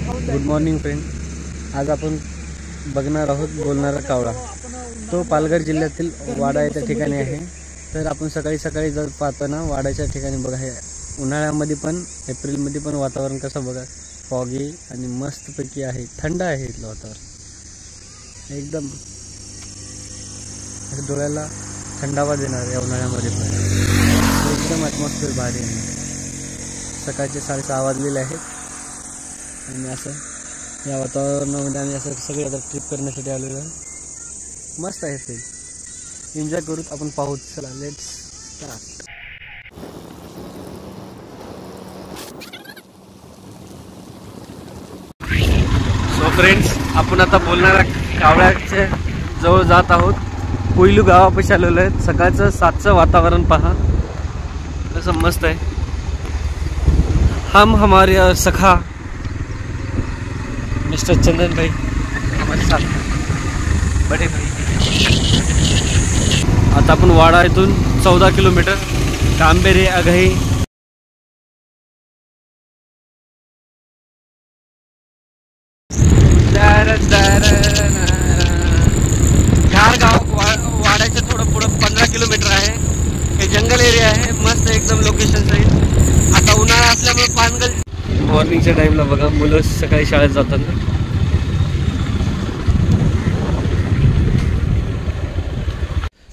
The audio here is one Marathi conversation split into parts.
Good morning friend. आज आपण बघणार आहोत बोलणारा कावळा. तो पालघर जिल्ह्यातील वाडा येत्या ठिकाणी आहे. तर आपण सकाळी सकाळी जर पाहतो ना वाड्याच्या ठिकाणी बघा, हे उन्हाळ्यामध्ये पण एप्रिलमध्ये पण वातावरण कसं बघा, फॉगी आणि मस्तपैकी आहे. थंड आहे इथलं वातावरण, एकदम डोळ्याला थंडावा देणार या उन्हाळ्यामध्ये पण एकदम ॲटमॉस्फिअर भारी आहे. सकाळचे 6:30 वाजलेले आहेत आणि असं या वातावरणामध्ये आम्ही असं सगळे आता ट्रिप करण्यासाठी आलेलो आहे. मस्त आहे ते, एन्जॉय करूत आपण. पाहूत, चला लेट्स स्टार्ट. सो फ्रेंड्स, आपण आता बोलणारा कावळ्याच्या जवळ जात आहोत. कोयलू गावापाशी आलेलो आहे. सकाळचं 7चं वातावरण पहा कसं मस्त आहे. हम हमारे सखा मिस्टर चंदन भाई हमारे साथ, बड़े भाई. आता आपण वाडा इथून 14 किलोमीटर, कांबेरे अघई घारगाव वाड्याच्या थोडं पुढं 15 किलोमीटर आहे. हे जंगल एरिया आहे, मस्त एकदम लोकेशन सहित. आता उन्हाळा असल्यामुळे पानगल. मॉर्निंगच्या टाइमला बघा, मुलं सकाळी शाळेत जातात.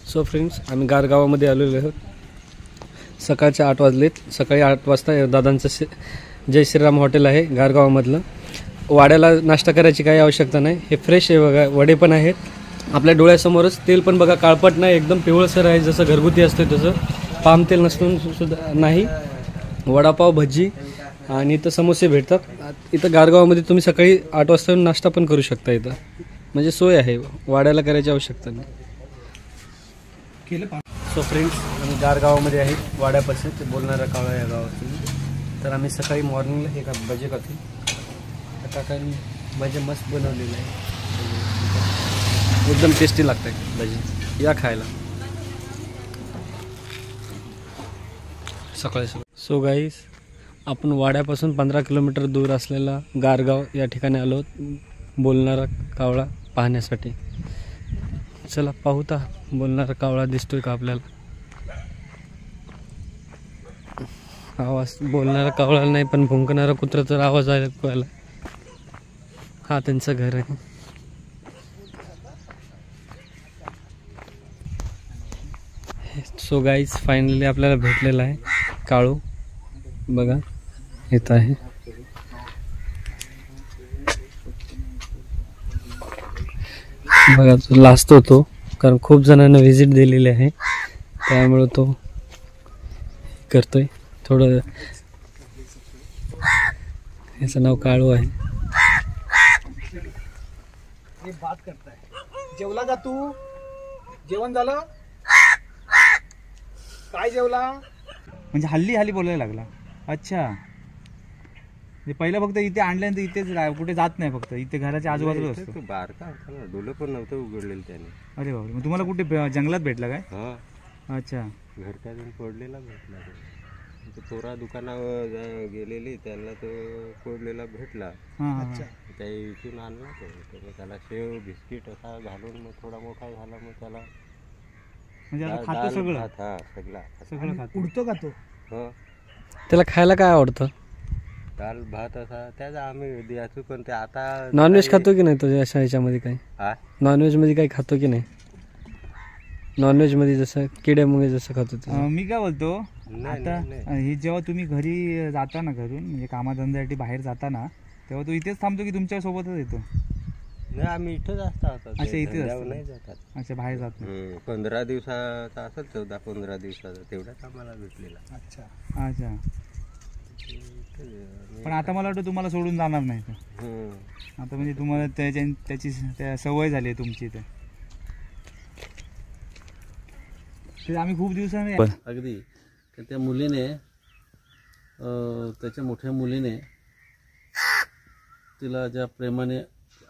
सो फ्रेंड्स, आम्ही गारगावामध्ये आलेलो आहोत. सकाळचे 8 वाजलेत. सकाळी 8 वाजता दादांचं जय श्रीराम हॉटेल आहे गारगावामधलं. वाड्याला नाश्ता करायची काही आवश्यकता नाही. हे फ्रेश आहे बघा, वडे पण आहेत आपल्या डोळ्यासमोरच. तेल पण बघा काळपट नाही, एकदम पिवळसर आहे, जसं घरगुती असते तसं. पाम तेल नसून सुद्धा नाही. वडापाव, भजी आणि इथं समोसे भेटतात. इथं गारगावामध्ये तुम्ही सकाळी 8 वाजता नाश्ता पण करू शकता. इथं म्हणजे सोय आहे, वाड्याला करायची आवश्यकता नाही. सो फ्रेंड्स, आम्ही गारगावामध्ये आहे, वाड्यापासून. ते बोलणारा कावळा या गावातून. तर आम्ही सकाळी मॉर्निंगला हे भजे खातो. त्या काकांनी भजे मस्त बनवलेलं आहे, एकदम टेस्टी लागतं भजी. या खायला सकाळी सकाळी. सो गाईस, आपण वाड्यापासून 15 किलोमीटर दूर असलेला गारगाव या ठिकाणी आलो बोलणारा कावळा पाहण्यासाठी. चला पाहूता बोलणारा कावळा दिसतोय का आपल्याला. आवाज बोलणारा कावळा नाही, पण भुंकणारा कुत्र्याचा आवाज ऐकवायला. हा त्यांचं घर आहे. सो गाईज, फायनली आपल्याला भेटलेला आहे काळू. बघा येत आहे. बघा तो लाजतो तो, कारण खूप जणांना व्हिजिट दिलेली आहे, त्यामुळे तो करतोय थोडं. याचं नाव काळू आहे. जेवला का तू? जेवण झालं? काय जेवला? म्हणजे हल्ली बोलायला लागला. अच्छा, पहिलं फक्त इथे आणल्यानंतर इथेच कुठे जात नाही, फक्त इथे घराच्या आजूबाजूला असतो. बारका डोलं पण नव्हतं उघडलेलं त्याने. अरे बाबा, मग तुम्हाला कुठे जंगलात भेटला काय? हा, अच्छा. घरच्या अजून फोडलेला भेटला. पोरा दुकानावर गेलेली, त्यांना तो फोडलेला भेटला. अच्छा. त्या इथून आणला तो. त्याला शेव बिस्किट असा घालून मग थोडा मोठा झाला. मग त्याला म्हणजे आता खातो सगळं? हा, सगळं खातो. उडतो का तो? हो. त्याला खायला काय आवडतं? दाल भात असा त्याचा आम्ही द्यायचो. पण ते आता नॉनव्हेज खातो की नाही तो? अशा ह्याच्यामध्ये काही नॉनव्हेज मध्ये काही खातो की नाही? नॉनव्हेज मध्ये जसं किडे मुळे जसं खातो तसं. मी काय बोलतो, आता हे जेव्हा तुम्ही घरी जाता ना, घरून म्हणजे कामाधंद्यासाठी बाहेर जाता ना, तेव्हा तो इथेच थांबतो की तुमच्या सोबतच येतो? नाही, आम्ही इथंच असतो. अच्छा, इथेच नाही जातात. अच्छा, बाहेर जात नाही. 15 दिवसाचा असेल, 14-15 दिवसाचा तेवढाच आम्हाला भेटलेला. अच्छा अच्छा. पण आता मला वाटतं तुम्हाला सोडून जाणार नाही तो. आता म्हणजे तुम्हाला त्याची सवय झाली आहे तुमची. ते आम्ही खूप दिवसांनी अगदी. त्या मुलीने, त्याच्या मोठ्या मुलीने तिला ज्या प्रेमाने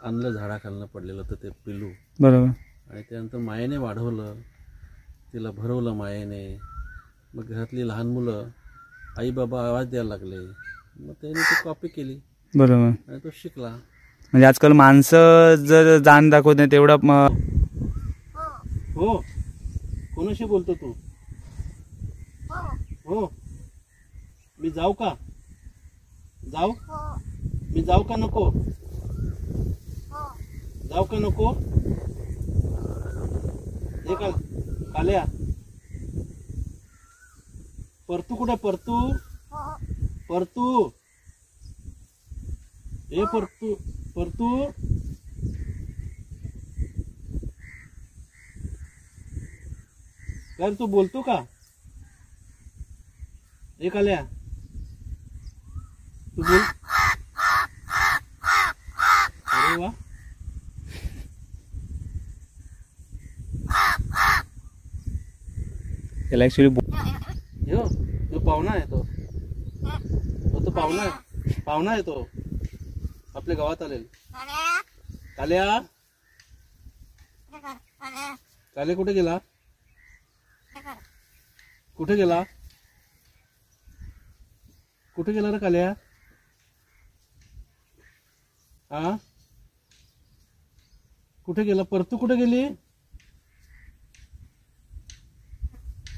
आणलं झाडाखालनं पडलेलं होतं ते पिल्लू, बरोबर, आणि त्यानंतर मायेने वाढवलं, तिला भरवलं मायेने. मग घरातली लहान मुलं आई बाबा आवाज द्यायला लागले. मग त्याने ती कॉपी केली. बरोबर. आणि तो शिकला. म्हणजे आजकाल माणसं जर जाण दाखवत नाही तेवढा हो, कोणाशी बोलतो तू? हो, मी जाऊ का? जाऊ? मी जाऊ का नको? जाऊ का नको? हे का काल्या? परतू कुठे? परतू परतू ए परतू परतू काय तू बोलतो का? ए काल्या तू बोल. अरे वा, त्याला ऍक्च्युली यो तो पाहुणा आहे. तो पाहुणा आहे. पाहुणा आहे तो आपल्या गावात आलेला. काल्या काल्या कुठे गेला? कुठे गेला? कुठे गेला रे काल्या? हा, कुठे गेला? परतू कुठे गेली?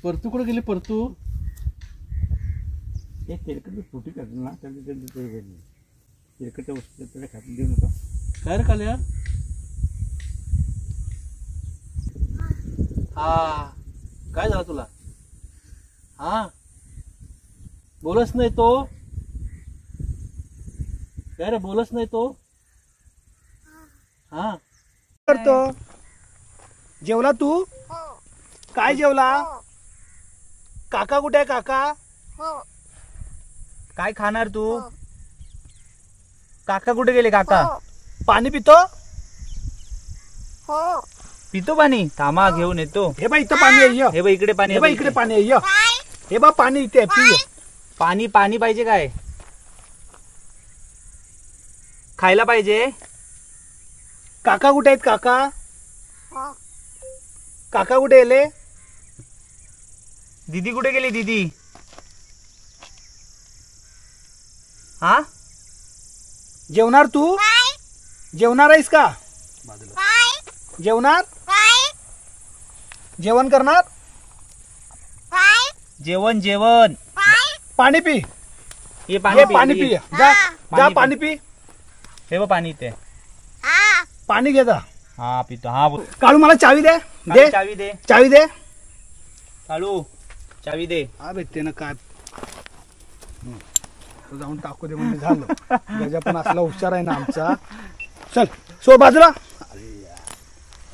परतू कुठे गेली? परतू एक तेलकट फुटी काढली ना तेलकट वस्तू त्याला खाली देऊ नका. काय रे काल्या? हा, काय झालं तुला? हा, बोलच नाही तो. काय रे बोलच नाही तो? हा, करतो. जेवला तू? काय जेवला? काका कुठे आहे? काका काय खाणार तू? काका कुठे गेले? काका पाणी पितो? पितो पाणी? थांबा घेऊन येतो. हे बा इथं पाणी आहे य. हे बघ इकडे पाणी हे बा इकडे पाणी आहे य. हे बा पाणी इथे आहे, पी. पाणी पाणी पाहिजे काय? खायला पाहिजे. काका कुठे आहेत? काका काका कुठे गेले? दीदी कुठे गेली? दीदी हा, जेवणार तू? जेवणार आहेस का? जेवणार? जेवण करणार? जेवण जेवण. पाणी पी. ये ये पाणी पाणी पी. जा जा पाणी पी. हे बघ पाणी इथे. पाणी घे जा. हा पितो. हा बोल. काळू मला चावी दे. दे चावी दे. चावी दे. काळू चावी दे. हा भेटते ना काय जाऊन टाकू दे म्हणजे झालं. गजा पण असला हुशार आहे ना आमचा. चल सो बाजूला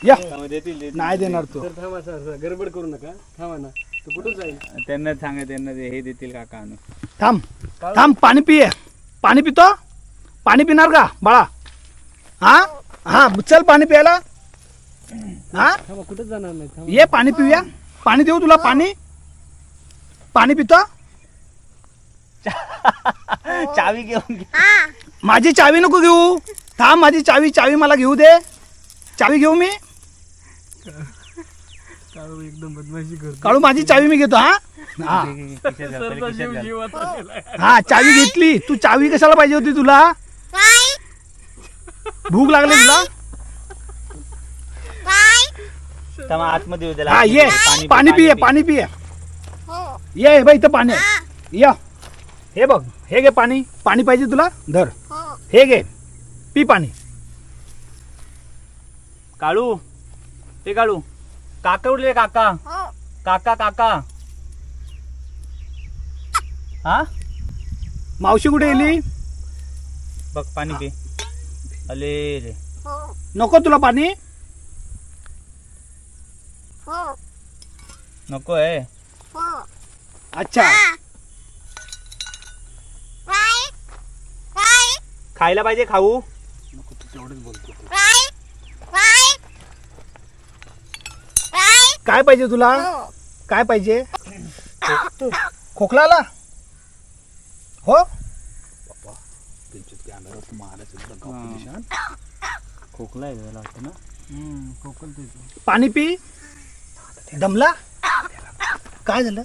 या. नाही देणार तू. थांबा सर, गडबड करू नका. थांबा ना, तू कुठं जाईल? त्यांना सांगा, त्यांना हे देतील काका आणून. थांब थांब पाणी पिये. पाणी पितो? पाणी पिणार का बाळा? हा हा चल पाणी प्यायला. हा थांबा, कुठं जाणार नाही. थांबा. ये पाणी पिऊया. पाणी देऊ तुला? पाणी पाणी पितो? चावी घेऊन घे. माझी चावी नको घेऊ. थांब, माझी चावी चावी मला घेऊ दे. चावी घेऊ मी? काळू एकदम बदमाशी करतो. काळू माझी चावी मी घेतो. हा हा खिशात घाल, पहिले खिशात घाल. हा चावी घेतली. तू चावी कशाला पाहिजे होती तुला? भूक लागली तुला? थांबा, आतमध्ये येऊ दे. हा ये पाणी पिये. पाणी पिये. ये बाई इथं पाणी आहे. या हे बघ, हे घे पाणी. पाणी पाहिजे तुला? धर, हे घे, पी पाणी. काळू ते काळू काका उठले. काका काका काका. हा, मावशी कुठे गेली? बघ पाणी पे. अले रे, नको तुला पाणी? नको आहे. अच्छा, खायला पाहिजे. खाऊ. काय पाहिजे तुला? काय पाहिजे? खोकला आला? हो खोकला आहे त्याला वाटतं ना. पाणी पी. दमला? काय झालं?